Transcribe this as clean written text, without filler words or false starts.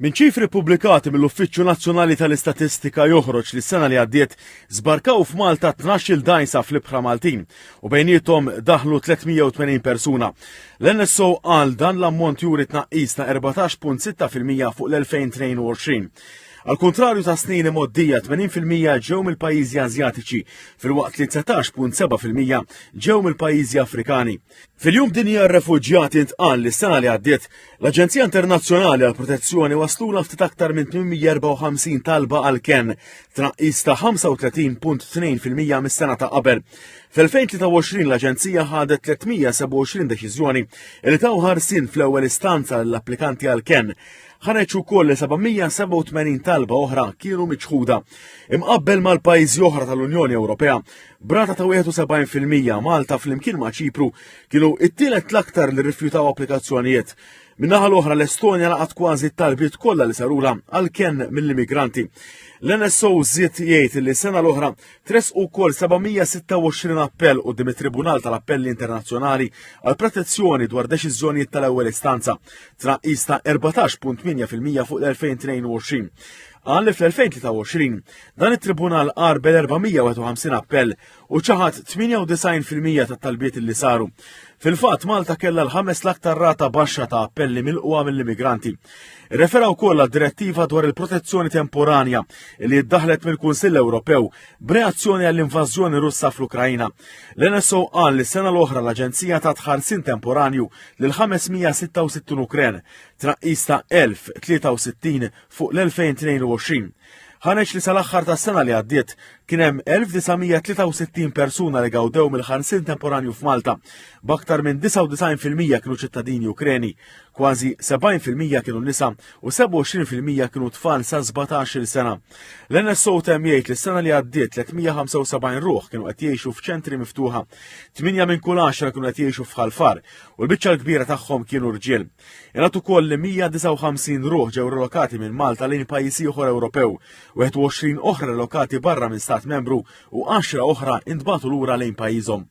Min ċifri pubblikati mill-Uffiċċju Nazzjonali tal-Istatistika joħroġ li s-sena li għaddiet żbarkaw f'Malta 12 dgħajsa fl-ibħra Maltin u bejniethom daħlu 380 persuna. L-NSO qal dan l-ammont juri tnaqqis ta' 14.6% fuq l-2022. Al kontrarju ta' snin moddija 80% ġew mill-pajjiżi Asjatiċi, filwaqt li 19.7% ġew mill-pajjiżi Afrikani. Fil-jum dinja r-refuġjati ntqal li s-sena li għaddiet l-Aġenzija Internazzjonali għal Protezzjoni wasluna ftit aktar minn 854 talba għal ken, tnaqqis ta' 35.2% mis-sena ta' qabel. Fl-2023 l-Aġenzija ħadet 327 deċiżjoni li taw ħarsin fl-ewwel istanza l-applikanti għal ken. Ħareġ ukoll 787 talba oħra kienu miċħuda. Imqabbel mal-pajjiżi oħra tal-Unjoni Ewropea, brata ta' 71% Malta flimkien ma' Ċipru kienu it-tielet l-aktar li rrifjutaw applikazzjonijiet. Min-naħa l-oħra l-Estonja laqat kważi t-talbiet kollha li sarula għal ken mill-immigranti. L-NSO żied jgħid li s-sena l-oħra tresqu wkoll 726 appell quddiem it-Tribunal tal-Appelli Internazzjonali għal protezzjoni dwar deċiżjonijiet tal-ewwel istanza, tnaqqis ta' 14.8% fuq l-2022. Għal li fl-2023 dan it-Tribunal qarbel 451 appell u ċaħat 98% tat-talbiet li saru. Fil-fatt Malta kellha l-ħames l-aktar rata baxxa ta' appelli milquha mill-immigranti. Referaw wkoll għad-direttiva dwar il-protezzjoni temporanja li ddaħlet mill-Kunsill Ewropew b'reazzjoni għall-invażjoni Russa fl-Ukrajna. L-NSO qal li s-sena l-oħra l-Aġenzija ta' tħarsin temporanju lil 566 Ukren, tnaqqis ta' 1063 fuq l-2022. Ħareġ li sal-aħħar tas-sena li għaddiet kien hemm 1963 persuna li gawdew mill-ħarsin temporanju f'Malta, b'aktar minn 99% kienu ċittadini Ukreni, kważi 70% kienu nisa u 27% kienu tfal sa 17-il sena. L-NSO temm jgħid li s-sena li għaddiet 375 ruħ kienu qed jgħixu f'ċentri miftuħa, 8 minn kull 10 kienu qed jgħixu f'ħalfar u l-biċċa l-kbira tagħhom kienu rġiel. Ingħat ukoll li 159 ruħ ġew relokati minn Malta lejn pajjiż ieħor Ewropew, 21 oħra relokati barra minn stat membru u 10 oħra intbagħtu lura lejn pajjiżhom.